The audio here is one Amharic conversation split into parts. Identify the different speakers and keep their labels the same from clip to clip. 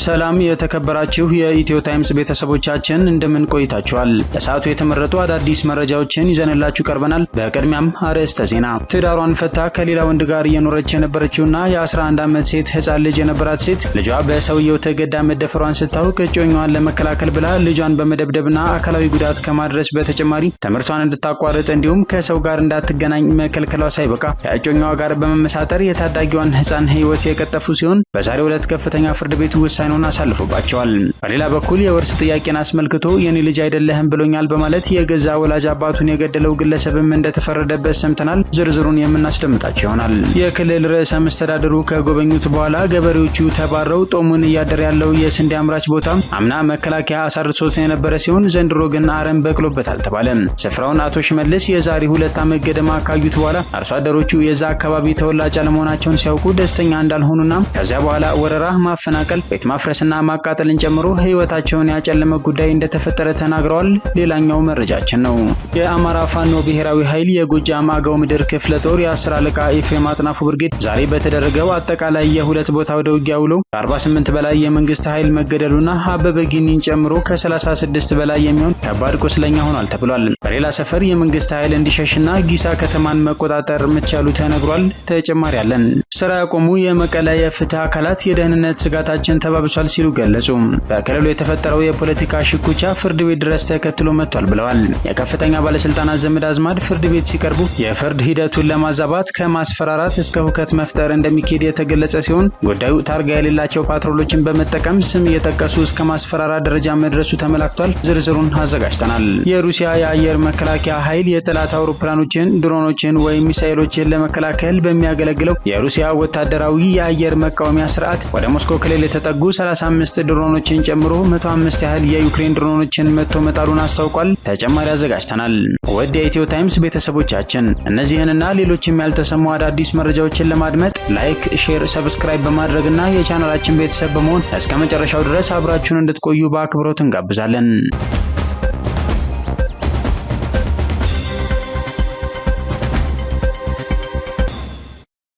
Speaker 1: ሰላም የተከበራችሁ የኢትዮ ታይምስ ቤተሰቦቻችን እንደምን ቆይታችኋል? ለሰዓቱ የተመረጡ አዳዲስ መረጃዎችን ይዘንላችሁ ቀርበናል። በቅድሚያም አርዕስተ ዜና። ትዳሯን ፈታ ከሌላ ወንድ ጋር እየኖረች የነበረችውና የ11 ዓመት ሴት ህፃን ልጅ የነበራት ሴት ልጇ በሰውየው ተገዳ መደፈሯን ስታውቅ እጮኛዋን ለመከላከል ብላ ልጇን በመደብደብና አካላዊ ጉዳት ከማድረስ በተጨማሪ ትምህርቷን እንድታቋርጥ እንዲሁም ከሰው ጋር እንዳትገናኝ መከልከሏ ሳይበቃ ከእጮኛዋ ጋር በመመሳጠር የታዳጊዋን ህፃን ህይወት የቀጠፉ ሲሆን በዛሬው ዕለት ከፍተኛ ፍርድ ቤት ውሳኔውን አሳልፎባቸዋል። በሌላ በኩል የውርስ ጥያቄን አስመልክቶ የኔ ልጅ አይደለህም ብሎኛል በማለት የገዛ ወላጅ አባቱን የገደለው ግለሰብም እንደተፈረደበት ሰምተናል። ዝርዝሩን የምናስደምጣቸው ይሆናል። የክልል ርዕሰ መስተዳድሩ ከጎበኙት በኋላ ገበሬዎቹ ተባረው ጦሙን እያደረ ያለው የስንዴ አምራች ቦታ አምና መከላከያ አሳርሶት የነበረ ሲሆን ዘንድሮ ግን አረም በቅሎበታል ተባለ። ስፍራውን አቶ ሽመልስ የዛሬ 2 ዓመት ገደማ ካዩት በኋላ አርሶ አደሮቹ የዛ አካባቢ ተወላጅ አለመሆናቸውን ሲያውቁ ደስተኛ እንዳልሆኑና ከዚያ በኋላ ወረራ፣ ማፈናቀል፣ ቤት ማፍረስና ማቃጠልን ጨምሮ ህይወታቸውን ያጨለመ ጉዳይ እንደተፈጠረ ተናግረዋል። ሌላኛው መረጃችን ነው። የአማራ ፋኖ ብሔራዊ ኃይል የጎጃም አገው ምድር ክፍለ ጦር የ10 አለቃ ኤፍሬም አጥናፉ ብርጌድ ዛሬ በተደረገው አጠቃላይ የሁለት ቦታ ወደ ውጊያ ውሎ ከ48 በላይ የመንግስት ኃይል መገደሉና አበበ ጊኒን ጨምሮ ከ36 በላይ የሚሆን ከባድ ቁስለኛ ሆኗል ተብሏል። በሌላ ሰፈር የመንግስት ኃይል እንዲሸሽና ጊሳ ከተማን መቆጣጠር መቻሉ ተነግሯል። ተጨማሪ አለን። ስራ ያቆሙ የመቀለ የፍትህ አካላት የደህንነት ስጋታችን ተባብሷል ሲሉ ገለጹ። በክልሉ የተፈጠረው የፖለቲካ ሽኩቻ ፍርድ ቤት ድረስ ተከትሎ መጥቷል ብለዋል። የከፍተኛ ባለስልጣናት ዘመድ አዝማድ ፍርድ ቤት ሲቀርቡ የፍርድ ሂደቱን ለማዛባት ከማስፈራራት እስከ ሁከት መፍጠር እንደሚካሄድ የተገለጸ ሲሆን ጉዳዩ ታርጋ የሌላቸው ፓትሮሎችን በመጠቀም ስም እየጠቀሱ እስከ ማስፈራራት ደረጃ መድረሱ ተመላክቷል። ዝርዝሩን አዘጋጅተናል። የሩሲያ የአየር መከላከያ ኃይል የጠላት አውሮፕላኖችን፣ ድሮኖችን ወይም ሚሳኤሎችን ለመከላከል በሚያገለግለው የሩሲያ ወታደራዊ የአየር መቃወሚያ ስርዓት ወደ ሞስኮ ክልል የተጠጉ 35 ድሮኖችን ጨምሮ 105 ያህል የዩክሬን ድሮኖችን መጥቶ መጣሉን አስታውቋል። ተጨማሪ አዘጋጅተናል። ወደ ኢትዮ ታይምስ ቤተሰቦቻችን እነዚህንና ሌሎችም ያልተሰሙ አዳዲስ መረጃዎችን ለማድመጥ ላይክ፣ ሼር፣ ሰብስክራይብ በማድረግና የቻናላችን ቤተሰብ በመሆን እስከ መጨረሻው ድረስ አብራችሁን እንድትቆዩ በአክብሮት እንጋብዛለን።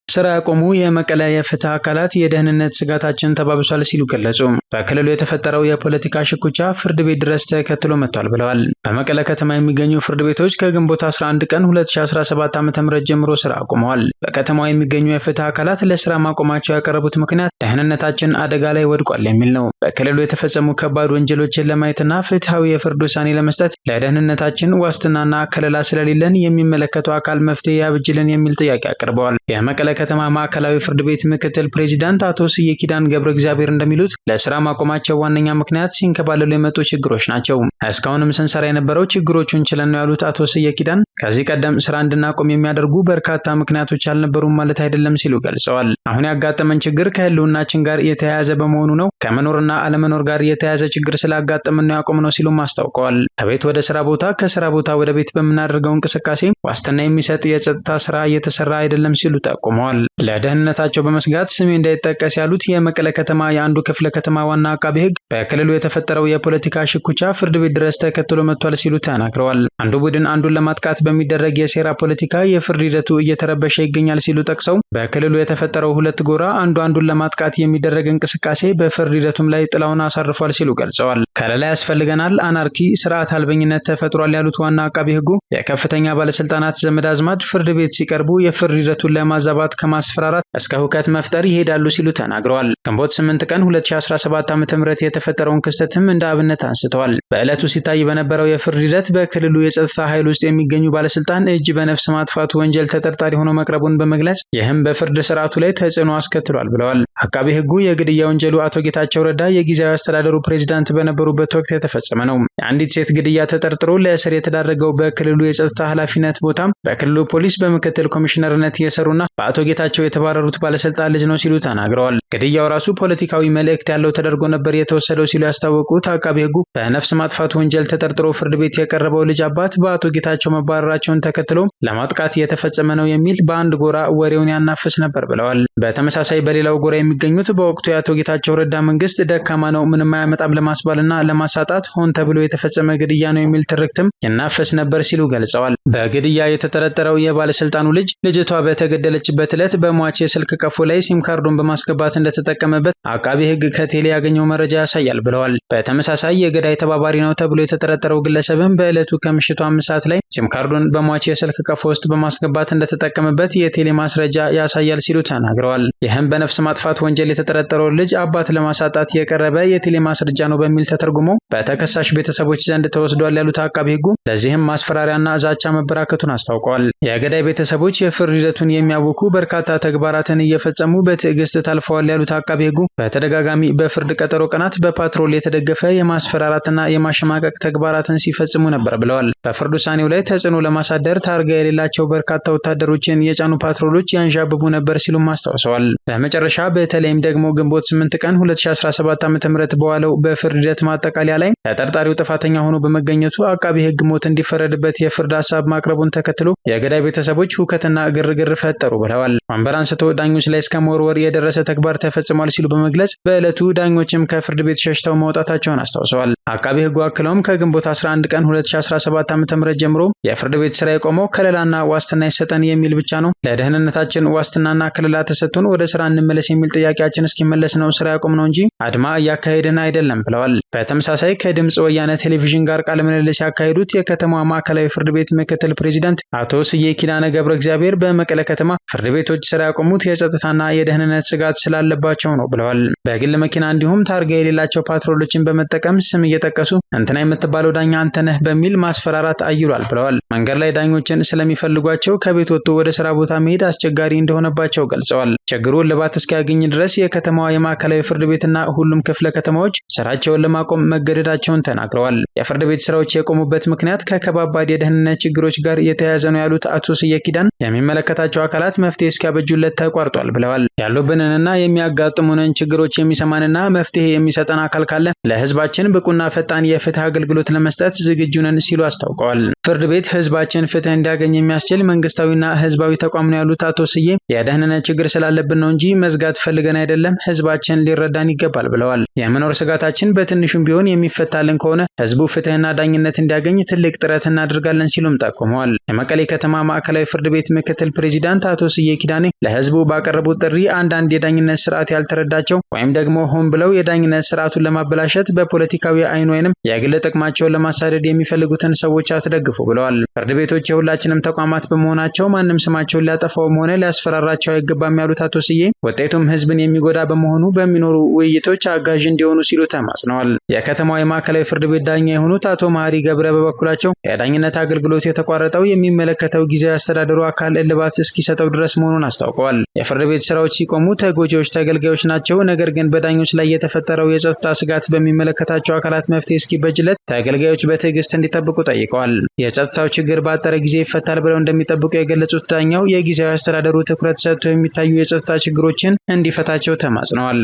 Speaker 1: ስራ ያቆሙ የመቀለ የፍትህ አካላት የደህንነት ስጋታችን ተባብሷል ሲሉ ገለጹ። በክልሉ የተፈጠረው የፖለቲካ ሽኩቻ ፍርድ ቤት ድረስ ተከትሎ መጥቷል ብለዋል። በመቀለ ከተማ የሚገኙ ፍርድ ቤቶች ከግንቦት 11 ቀን 2017 ዓ.ም ጀምሮ ስራ አቁመዋል። በከተማው የሚገኙ የፍትህ አካላት ለስራ ማቆማቸው ያቀረቡት ምክንያት ደህንነታችን አደጋ ላይ ወድቋል የሚል ነው። በክልሉ የተፈጸሙ ከባድ ወንጀሎችን ለማየትና ፍትሃዊ የፍርድ ውሳኔ ለመስጠት ለደህንነታችን ዋስትናና ከለላ ስለሌለን የሚመለከተው አካል መፍትሄ ያብጅልን የሚል ጥያቄ አቅርበዋል። የመቀለ ከተማ ማዕከላዊ ፍርድ ቤት ምክትል ፕሬዚዳንት አቶ ስዬ ኪዳን ገብረ እግዚአብሔር እንደሚሉት ለስራ ማቆማቸው ዋነኛ ምክንያት ሲንከባለሉ የመጡ ችግሮች ናቸው። እስካሁንም ስንሰራ የነበረው ችግሮቹን ችለን ነው ያሉት አቶ ስዬ ኪዳን ከዚህ ቀደም ስራ እንድናቆም የሚያደርጉ በርካታ ምክንያቶች አልነበሩም ማለት አይደለም ሲሉ ገልጸዋል። አሁን ያጋጠመን ችግር ከህልውናችን ጋር የተያያዘ በመሆኑ ነው። ከመኖርና አለመኖር ጋር የተያያዘ ችግር ስላጋጠመን ነው ያቆምነው ሲሉም አስታውቀዋል። ከቤት ወደ ስራ ቦታ፣ ከስራ ቦታ ወደ ቤት በምናደርገው እንቅስቃሴ ዋስትና የሚሰጥ የጸጥታ ስራ እየተሰራ አይደለም ሲሉ ጠቁመዋል። ለደህንነታቸው በመስጋት ስሜ እንዳይጠቀስ ያሉት የመቀለ ከተማ የአንዱ ክፍለ ከተማ ዋና አቃቤ ህግ በክልሉ የተፈጠረው የፖለቲካ ሽኩቻ ፍርድ ቤት ድረስ ተከትሎ መጥቷል ሲሉ ተናግረዋል። አንዱ ቡድን አንዱን ለማጥቃት በሚደረግ የሴራ ፖለቲካ የፍርድ ሂደቱ እየተረበሸ ይገኛል ሲሉ ጠቅሰው በክልሉ የተፈጠረው ሁለት ጎራ አንዱ አንዱን ለማጥቃት የሚደረግ እንቅስቃሴ በፍርድ ሂደቱም ላይ ጥላውን አሳርፏል ሲሉ ገልጸዋል። ከለላ ያስፈልገናል፣ አናርኪ፣ ስርዓት አልበኝነት ተፈጥሯል ያሉት ዋና አቃቤ ህጉ የከፍተኛ ባለስልጣናት ዘመድ አዝማድ ፍርድ ቤት ሲቀርቡ የፍርድ ሂደቱን ለማዛባት ከማስፈራራት እስከ ሁከት መፍጠር ይሄዳሉ ሲሉ ተናግረዋል። ግንቦት 8 ቀን 2017 ዓ.ም የተፈጠረውን ክስተትም እንደ አብነት አንስተዋል። በዕለቱ ሲታይ በነበረው የፍርድ ሂደት በክልሉ የጸጥታ ኃይል ውስጥ የሚገኙ ባለስልጣን እጅ በነፍስ ማጥፋት ወንጀል ተጠርጣሪ ሆኖ መቅረቡን በመግለጽ ይህም በፍርድ ስርዓቱ ላይ ተጽዕኖ አስከትሏል ብለዋል። አቃቤ ህጉ የግድያ ወንጀሉ አቶ ጌታቸው ረዳ የጊዜያዊ አስተዳደሩ ፕሬዝዳንት በነበሩበት ወቅት የተፈጸመ ነው። የአንዲት ሴት ግድያ ተጠርጥሮ ለእስር የተዳረገው በክልሉ የጸጥታ ኃላፊነት ቦታም በክልሉ ፖሊስ በምክትል ኮሚሽነርነት እየሰሩና በአቶ ጌታቸው የተባረሩት ባለስልጣን ልጅ ነው ሲሉ ተናግረዋል። ግድያው ራሱ ፖለቲካዊ መልእክት ያለው ተደርጎ ነበር የተወሰደው ሲሉ ያስታወቁት አቃቤ ህጉ በነፍስ ማጥፋት ወንጀል ተጠርጥሮ ፍርድ ቤት የቀረበው ልጅ አባት በአቶ ጌታቸው መባረራቸውን ተከትሎ ለማጥቃት የተፈጸመ ነው የሚል በአንድ ጎራ ወሬውን ያናፍስ ነበር ብለዋል። በተመሳሳይ በሌላው ጎራ የሚገኙት በወቅቱ የአቶ ጌታቸው ረዳ መንግስት ደካማ ነው፣ ምንም አያመጣም ለማስባልና ለማሳጣት ሆን ተብሎ የተፈጸመ ግድያ ነው የሚል ትርክትም ያናፍስ ነበር ሲሉ ገልጸዋል። በግድያ የተጠረጠረው የባለስልጣኑ ልጅ ልጅቷ በተገደለችበት ዕለት በሟች የስልክ ቀፎ ላይ ሲም ካርዱን በማስገባት እንደተጠቀመበት አቃቢ ሕግ ከቴሌ ያገኘው መረጃ ያሳያል ብለዋል። በተመሳሳይ የገዳይ ተባባሪ ነው ተብሎ የተጠረጠረው ግለሰብም በዕለቱ ከምሽቱ 5 ሰዓት ላይ ሲም ካርዱን በሟች የስልክ ቀፎ ውስጥ በማስገባት እንደተጠቀመበት የቴሌ ማስረጃ ያሳያል ሲሉ ተናግረዋል። ይህም በነፍስ ማጥፋት ወንጀል የተጠረጠረው ልጅ አባት ለማሳጣት የቀረበ የቴሌ ማስረጃ ነው በሚል ተተርጉሞ በተከሳሽ ቤተሰቦች ዘንድ ተወስዷል ያሉት አቃቢ ሕጉ ለዚህም ማስፈራሪያና ዛቻ መበራከቱን አስታውቀዋል። የገዳይ ቤተሰቦች የፍርድ ሂደቱን የሚያውኩ በርካታ ተግባራትን እየፈጸሙ በትዕግስት ታልፈዋል ያሉት አቃቢ ሕጉ በተደጋጋሚ በፍርድ ቀጠሮ ቀናት በፓትሮል የተደገፈ የማስፈራራትና የማሸማቀቅ ተግባራትን ሲፈጽሙ ነበር ብለዋል። በፍርድ ውሳኔው ላይ ተጽዕኖ ለማሳደር ታርጋ የሌላቸው በርካታ ወታደሮችን የጫኑ ፓትሮሎች ያንዣብቡ ነበር ሲሉም አስታውሰዋል። በመጨረሻ በተለይም ደግሞ ግንቦት 8 ቀን 2017 ዓ.ም በዋለው በፍርድ ሂደት ማጠቃለያ ላይ ተጠርጣሪው ጥፋተኛ ሆኖ በመገኘቱ አቃቢ ሕግ ሞት እንዲፈረድበት የፍርድ ሀሳብ ማቅረቡን ተከትሎ የገዳይ ቤተሰቦች ሁከትና ግርግር ፈጠሩ ብለዋል። ወንበር አንስቶ ዳኞች ላይ እስከ መወርወር የደረሰ ተግባር ተፈጽሟል ሲሉ በመግለጽ በዕለቱ ዳኞችም ከፍርድ ቤት ሸሽተው መውጣታቸውን አስታውሰዋል። አቃቢ ሕጉ አክለውም ከግንቦት 11 ቀን 2017 ዓ.ም ጀምሮ የፍርድ ቤት ስራ የቆመው ከለላና ዋስትና ይሰጠን የሚል ብቻ ነው። ለደህንነታችን ዋስትናና ከለላ ተሰጥቶን ወደ ስራ እንመለስ የሚል ጥያቄያችን እስኪመለስ ነው ስራ ያቆም ነው እንጂ አድማ እያካሄድን አይደለም ብለዋል። በተመሳሳይ ከድምጽ ወያነ ቴሌቪዥን ጋር ቃለ ምልልስ ያካሄዱት የከተማዋ ማዕከላዊ ፍርድ ቤት ምክትል ፕሬዚዳንት አቶ ስዬ ኪዳነ ገብረ እግዚአብሔር በመቀለ ከተማ ፍርድ ቤቶች ስራ ያቆሙት የጸጥታና የደህንነት ስጋት ስላለባቸው ነው ብለዋል። በግል መኪና እንዲሁም ታርጋ የሌላቸው ፓትሮሎችን በመጠቀም ስም እየጠቀሱ እንትና የምትባለው ዳኛ አንተነህ በሚል ማስፈራራት አይሏል ብለዋል። መንገድ ላይ ዳኞችን ስለሚፈልጓቸው ከቤት ወጥቶ ወደ ስራ ቦታ መሄድ አስቸጋሪ እንደሆነባቸው ገልጸዋል። ችግሩ እልባት እስኪያገኝ ድረስ የከተማዋ የማዕከላዊ ፍርድ ቤትና ሁሉም ክፍለ ከተማዎች ስራቸውን ለማቆም መገደዳቸውን ተናግረዋል። የፍርድ ቤት ስራዎች የቆሙበት ምክንያት ከከባባድ የደህንነት ችግሮች ጋር የተያያዘ ነው ያሉት አቶ ስዬ ኪዳን የሚመለከታቸው አካላት መፍትሄ እስኪያበጁለት ተቋርጧል ብለዋል። ያሉብንንና የሚያጋጥሙንን ችግሮች የሚሰማንና መፍትሄ የሚሰጠን አካል ካለ ለህዝባችን ብቁና ፈጣን የፍትህ አገልግሎት ለመስጠት ዝግጁ ነን ሲሉ አስታውቀዋል። ፍርድ ቤት ህዝባችን ፍትህ እንዲያገኝ የሚያስችል መንግስታዊና ህዝባዊ ተቋም ነው ያሉት አቶ ስዬ የደህንነት ችግር ስላለብን ነው እንጂ መዝጋት ፈልገን አይደለም፣ ህዝባችን ሊረዳን ይገባል ብለዋል። የመኖር ስጋታችን በትንሹም ቢሆን የሚፈታልን ከሆነ ህዝቡ ፍትህና ዳኝነት እንዲያገኝ ትልቅ ጥረት እናደርጋለን ሲሉም ጠቁመዋል። የመቀሌ ከተማ ማዕከላዊ ፍርድ ቤት ምክትል ፕሬዚዳንት አቶ ስዬ ኪዳኔ ለህዝቡ ባቀረቡት ጥሪ አንዳንድ የዳኝነት ስርዓት ያልተረዳቸው ወይም ደግሞ ሆን ብለው የዳኝነት ስርዓቱን ለማበላሸት በፖለቲካዊ አይን ወይንም የግል ጥቅማቸውን ለማሳደድ የሚፈልጉትን ሰዎች አትደግፉ ብለዋል። ፍርድ ቤቶች የሁላችንም ተቋማት በመሆናቸው ማንም ስማቸውን ሊያጠፋውም ሆነ ሊያስፈራራቸው አይገባም ያሉት አቶ ስዬ ውጤቱም ህዝብን የሚጎዳ በመሆኑ በሚኖሩ ውይይቶች አጋዥ እንዲሆኑ ሲሉ ተማጽነዋል። የከተማዋ የማዕከላዊ ፍርድ ቤት ዳኛ የሆኑት አቶ ማሪ ገብረ በበኩላቸው የዳኝነት አገልግሎት የተቋረጠው የሚመለከተው ጊዜያዊ አስተዳደሩ አካል እልባት እስኪሰጠው ድረስ መሆኑን አስታውቀዋል። የፍርድ ቤት ስራዎች ሲቆሙ ተጎጂዎች ተገልጋዮች ናቸው። ነገር ግን በዳኞች ላይ የተፈጠረው የጸጥታ ስጋት በሚመለከታቸው አካላት መፍትሄ እስኪበጅለት ተገልጋዮች በትዕግስት እንዲጠብቁ ጠይቀዋል። የጸጥታው ችግር ባጠረ ጊዜ ይፈታል ብለው እንደሚጠብቁ የገለጹት ዳኛው የጊዜያዊ አስተዳደሩ ትኩረት ሰጥቶ የሚታዩ የጸጥታ ችግሮችን እንዲፈታቸው ተማጽነዋል።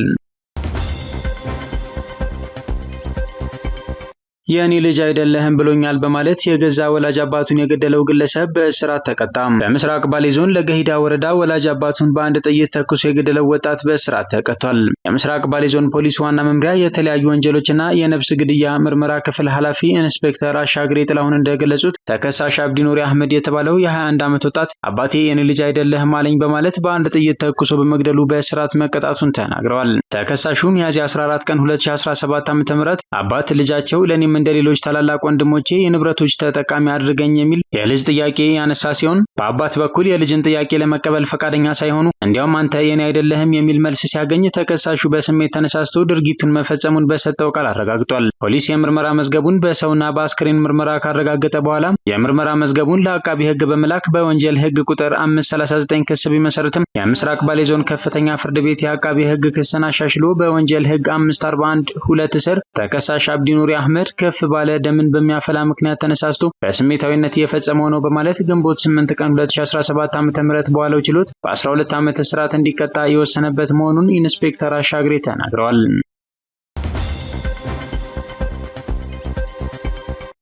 Speaker 1: የኔ ልጅ አይደለህም ብሎኛል በማለት የገዛ ወላጅ አባቱን የገደለው ግለሰብ በእስራት ተቀጣ። በምስራቅ ባሌ ዞን ለገሂዳ ወረዳ ወላጅ አባቱን በአንድ ጥይት ተኩሶ የገደለው ወጣት በእስራት ተቀጥቷል። የምስራቅ ባሌ ዞን ፖሊስ ዋና መምሪያ የተለያዩ ወንጀሎችና የነፍስ ግድያ ምርመራ ክፍል ኃላፊ ኢንስፔክተር አሻግሬ ጥላሁን እንደገለጹት ተከሳሽ አብዲ ኑሪ አህመድ የተባለው የ21 ዓመት ወጣት አባቴ የኔ ልጅ አይደለህም አለኝ በማለት በአንድ ጥይት ተኩሶ በመግደሉ በእስራት መቀጣቱን ተናግረዋል። ተከሳሹ ሚያዝያ 14 ቀን 2017 ዓ.ም አባት ልጃቸው ለኔም እንደሌሎች ታላላቅ ወንድሞቼ የንብረቶች ተጠቃሚ አድርገኝ የሚል የልጅ ጥያቄ ያነሳ ሲሆን በአባት በኩል የልጅን ጥያቄ ለመቀበል ፈቃደኛ ሳይሆኑ እንዲያውም አንተ የኔ አይደለህም የሚል መልስ ሲያገኝ ተከሳሹ በስሜት ተነሳስቶ ድርጊቱን መፈጸሙን በሰጠው ቃል አረጋግጧል። ፖሊስ የምርመራ መዝገቡን በሰውና በአስክሬን ምርመራ ካረጋገጠ በኋላ የምርመራ መዝገቡን ለአቃቢ ሕግ በመላክ በወንጀል ሕግ ቁጥር 539 ክስ ቢመሰርትም የምስራቅ ባሌ ዞን ከፍተኛ ፍርድ ቤት የአቃቢ ሕግ ክስን አሻሽሎ በወንጀል ሕግ 541 2 ስር ተከሳሽ አብዲ ኑሪ አህመድ ከፍ ባለ ደምን በሚያፈላ ምክንያት ተነሳስቶ በስሜታዊነት የፈጸመው ነው በማለት ግንቦት 8 ቀን 2017 ዓ.ም በዋለው ችሎት በ12 ዓመት እስራት እንዲቀጣ የወሰነበት መሆኑን ኢንስፔክተር አሻግሬ ተናግረዋል።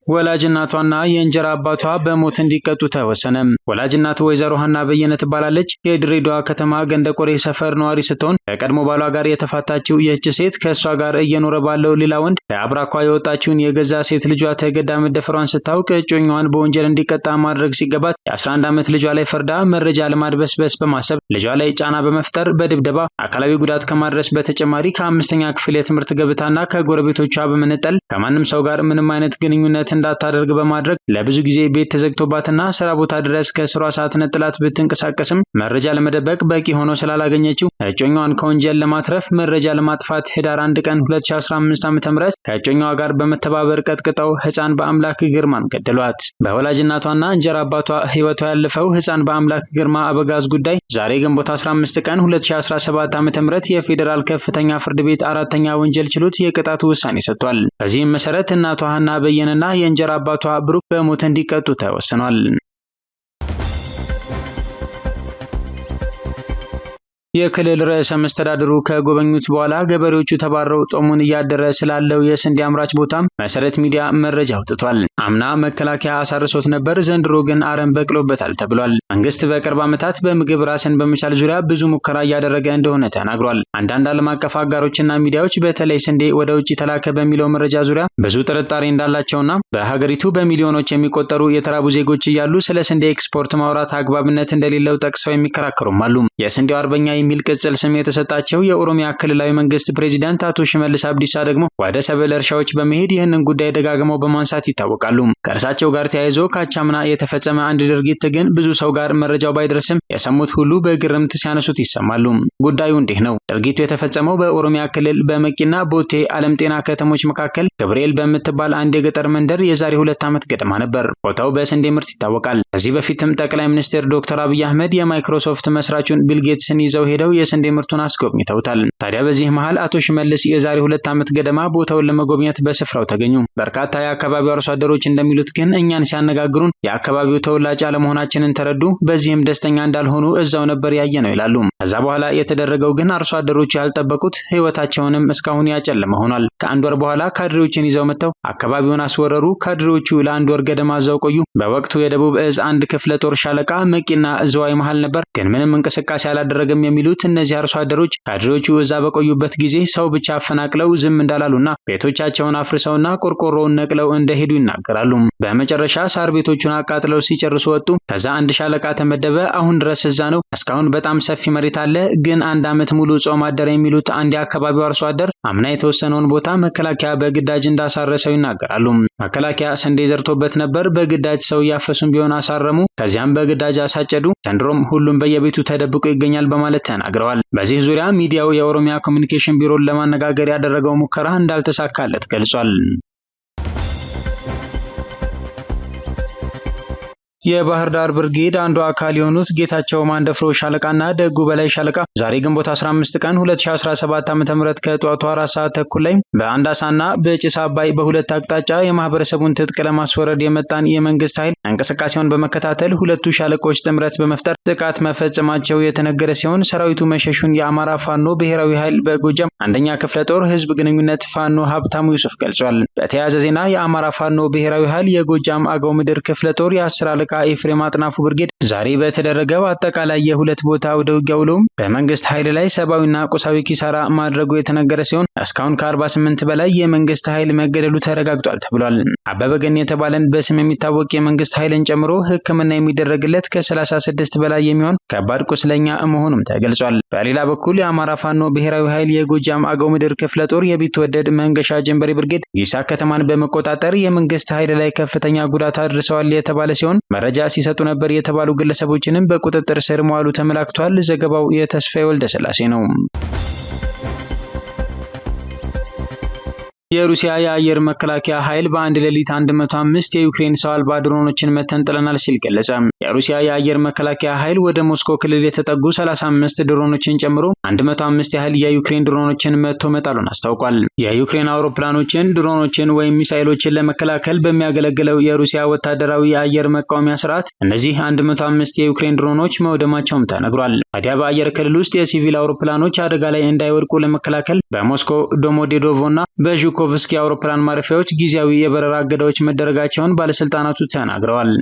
Speaker 1: ወላጅ እናቷና የእንጀራ አባቷ በሞት እንዲቀጡ ተወሰነ። ወላጅ እናቱ ወይዘሮ ሀና በየነ ትባላለች። የድሬዳዋ ከተማ ገንደ ቆሬ ሰፈር ነዋሪ ስትሆን ከቀድሞ ባሏ ጋር የተፋታችው ይህች ሴት ከእሷ ጋር እየኖረ ባለው ሌላ ወንድ ከአብራኳ የወጣችውን የገዛ ሴት ልጇ ተገዳ መደፈሯን ስታውቅ እጮኛዋን በወንጀል እንዲቀጣ ማድረግ ሲገባት የ11 ዓመት ልጇ ላይ ፈርዳ መረጃ ለማድበስበስ በማሰብ ልጇ ላይ ጫና በመፍጠር በድብደባ አካላዊ ጉዳት ከማድረስ በተጨማሪ ከ5ኛ ክፍል የትምህርት ገበታና ከጎረቤቶቿ በመነጠል ከማንም ሰው ጋር ምንም አይነት ግንኙነት እንዳታደርግ በማድረግ ለብዙ ጊዜ ቤት ተዘግቶባትና ስራ ቦታ ድረስ ከስሯ ሳትነጥላት ብትንቀሳቀስም መረጃ ለመደበቅ በቂ ሆኖ ስላላገኘችው እጮኛዋን ከወንጀል ለማትረፍ መረጃ ለማጥፋት ህዳር 1 ቀን 2015 ዓ.ም ከእጮኛዋ ጋር በመተባበር ቀጥቅጠው ህፃን በአምላክ ግርማን ገደሏት። በወላጅ እናቷና እንጀራ አባቷ ህይወቷ ያለፈው ህፃን በአምላክ ግርማ አበጋዝ ጉዳይ ዛሬ ግንቦት 15 ቀን 2017 ዓ.ም የፌዴራል ከፍተኛ ፍርድ ቤት 4ኛ ወንጀል ችሎት የቅጣቱ ውሳኔ ሰጥቷል። በዚህም መሰረት እናቷ ሀና በየነና የእንጀራ አባቷ ብሩክ በሞት እንዲቀጡ ተወስኗል። የክልል ርዕሰ መስተዳድሩ ከጎበኙት በኋላ ገበሬዎቹ ተባረው ጦሙን እያደረ ስላለው የስንዴ አምራች ቦታም መሰረት ሚዲያ መረጃ አውጥቷል። አምና መከላከያ አሳርሶት ነበር፣ ዘንድሮ ግን አረም በቅሎበታል ተብሏል። መንግስት በቅርብ ዓመታት በምግብ ራስን በመቻል ዙሪያ ብዙ ሙከራ እያደረገ እንደሆነ ተናግሯል። አንዳንድ ዓለም አቀፍ አጋሮችና ሚዲያዎች በተለይ ስንዴ ወደ ውጭ ተላከ በሚለው መረጃ ዙሪያ ብዙ ጥርጣሬ እንዳላቸውና በሀገሪቱ በሚሊዮኖች የሚቆጠሩ የተራቡ ዜጎች እያሉ ስለ ስንዴ ኤክስፖርት ማውራት አግባብነት እንደሌለው ጠቅሰው የሚከራከሩም አሉ። የስንዴው አርበኛ የሚል ቅጽል ስም የተሰጣቸው የኦሮሚያ ክልላዊ መንግስት ፕሬዚዳንት አቶ ሽመልስ አብዲሳ ደግሞ ወደ ሰብል እርሻዎች በመሄድ ይህንን ጉዳይ ደጋግመው በማንሳት ይታወቃሉ። ከእርሳቸው ጋር ተያይዞ ካቻምና የተፈጸመ አንድ ድርጊት ግን ብዙ ሰው ጋር መረጃው ባይደርስም የሰሙት ሁሉ በግርምት ሲያነሱት ይሰማሉ። ጉዳዩ እንዲህ ነው። ድርጊቱ የተፈጸመው በኦሮሚያ ክልል በመቂና ቦቴ ዓለም ጤና ከተሞች መካከል ገብርኤል በምትባል አንድ የገጠር መንደር የዛሬ 2 ዓመት ገደማ ነበር። ቦታው በስንዴ ምርት ይታወቃል። ከዚህ በፊትም ጠቅላይ ሚኒስትር ዶክተር አብይ አህመድ የማይክሮሶፍት መስራቹን ቢል ጌትስን ይዘው ሄደው የስንዴ ምርቱን አስጎብኝተውታል። ታዲያ በዚህ መሃል አቶ ሽመልስ የዛሬ 2 ዓመት ገደማ ቦታውን ለመጎብኘት በስፍራው ተገኙ። በርካታ የአካባቢው አርሶ አደሮች እንደሚሉት ግን እኛን ሲያነጋግሩን የአካባቢው ተወላጅ አለመሆናችንን ተረዱ። በዚህም ደስተኛ እንዳልሆኑ እዛው ነበር ያየ ነው ይላሉ። ከዛ በኋላ የተደረገው ግን አርሶ አደሮቹ ያልጠበቁት ህይወታቸውንም እስካሁን ያጨለመ ሆኗል። ከአንድ ወር በኋላ ካድሬዎችን ይዘው መጥተው አካባቢውን አስወረሩ። ካድሬዎቹ ለአንድ ወር ገደማ እዛው ቆዩ። በወቅቱ የደቡብ እዝ 1 ክፍለ ጦር ሻለቃ መቂና ዝዋይ መሃል ነበር፣ ግን ምንም እንቅስቃሴ አላደረገም የሚሉት እነዚህ አርሶ አደሮች ካድሬዎቹ እዛ በቆዩበት ጊዜ ሰው ብቻ አፈናቅለው ዝም እንዳላሉና ቤቶቻቸውን አፍርሰውና ቆርቆሮውን ነቅለው እንደሄዱ ይናገራሉ። በመጨረሻ ሳር ቤቶቹን አቃጥለው ሲጨርሱ ወጡ። ከዛ አንድ ሻለቃ ተመደበ። አሁን ድረስ እዛ ነው። እስካሁን በጣም ሰፊ መሬት አለ፣ ግን 1 ዓመት ሙሉ ጾም አደረ የሚሉት አንድ የአካባቢው አርሶ አደር አምና የተወሰነውን ቦታ መከላከያ በግዳጅ እንዳሳረሰው ይናገራሉ። መከላከያ ስንዴ ዘርቶበት ነበር። በግዳጅ ሰው እያፈሱም ቢሆን አሳረሙ። ከዚያም በግዳጅ አሳጨዱ። ዘንድሮም ሁሉም በየቤቱ ተደብቆ ይገኛል በማለት ተናግረዋል። በዚህ ዙሪያ ሚዲያው የኦሮሚያ ኮሚኒኬሽን ቢሮን ለማነጋገር ያደረገው ሙከራ እንዳልተሳካለት ገልጿል። የባህር ዳር ብርጌድ አንዱ አካል የሆኑት ጌታቸው ማንደፍሮ ሻለቃና ደጉ በላይ ሻለቃ ዛሬ ግንቦት 15 ቀን 2017 ዓ.ም ከጠዋቱ 4 ሰዓት ተኩል ላይ በአንዳሳና በጭስ አባይ በሁለት አቅጣጫ የማህበረሰቡን ትጥቅ ለማስወረድ የመጣን የመንግስት ኃይል እንቅስቃሴውን በመከታተል ሁለቱ ሻለቆች ጥምረት በመፍጠር ጥቃት መፈጸማቸው የተነገረ ሲሆን ሰራዊቱ መሸሹን የአማራ ፋኖ ብሔራዊ ኃይል በጎጃም 1ኛ ክፍለ ጦር ህዝብ ግንኙነት ፋኖ ሀብታሙ ዩሱፍ ገልጿል። በተያያዘ ዜና የአማራ ፋኖ ብሔራዊ ኃይል የጎጃም አገው ምድር ክፍለ ጦር የ10 ኤፍሬም አጥናፉ ብርጌድ ዛሬ በተደረገው አጠቃላይ የሁለት ቦታ ወደ ውጊያ ውሎም በመንግስት ኃይል ላይ ሰብአዊና ቁሳዊ ኪሳራ ማድረጉ የተነገረ ሲሆን እስካሁን ከ48 በላይ የመንግስት ኃይል መገደሉ ተረጋግጧል ተብሏል። አበበ ገን የተባለን በስም የሚታወቅ የመንግስት ኃይልን ጨምሮ ሕክምና የሚደረግለት ከ36 በላይ የሚሆን ከባድ ቁስለኛ መሆኑም ተገልጿል። በሌላ በኩል የአማራ ፋኖ ብሔራዊ ኃይል የጎጃም አገው ምድር ክፍለ ጦር የቢትወደድ መንገሻ ጀንበሬ ብርጌድ ጊሳ ከተማን በመቆጣጠር የመንግስት ኃይል ላይ ከፍተኛ ጉዳት አድርሰዋል የተባለ ሲሆን መረጃ ሲሰጡ ነበር የተባሉ ግለሰቦችንም በቁጥጥር ስር መዋሉ ተመላክቷል። ዘገባው የተስፋዬ ወልደስላሴ ነው። የሩሲያ የአየር መከላከያ ኃይል በአንድ ሌሊት 105 የዩክሬን ሰው አልባ ድሮኖችን መተን ጥለናል ሲል ገለጸ። የሩሲያ የአየር መከላከያ ኃይል ወደ ሞስኮ ክልል የተጠጉ 35 ድሮኖችን ጨምሮ 105 ያህል የዩክሬን ድሮኖችን መቶ መጣሉን አስታውቋል። የዩክሬን አውሮፕላኖችን፣ ድሮኖችን ወይም ሚሳኤሎችን ለመከላከል በሚያገለግለው የሩሲያ ወታደራዊ የአየር መቃወሚያ ስርዓት እነዚህ 105 የዩክሬን ድሮኖች መውደማቸውም ተነግሯል። ታዲያ በአየር ክልል ውስጥ የሲቪል አውሮፕላኖች አደጋ ላይ እንዳይወድቁ ለመከላከል በሞስኮ ዶሞዴዶቮና በዡኮቭስኪ አውሮፕላን ማረፊያዎች ጊዜያዊ የበረራ እገዳዎች መደረጋቸውን ባለስልጣናቱ ተናግረዋል።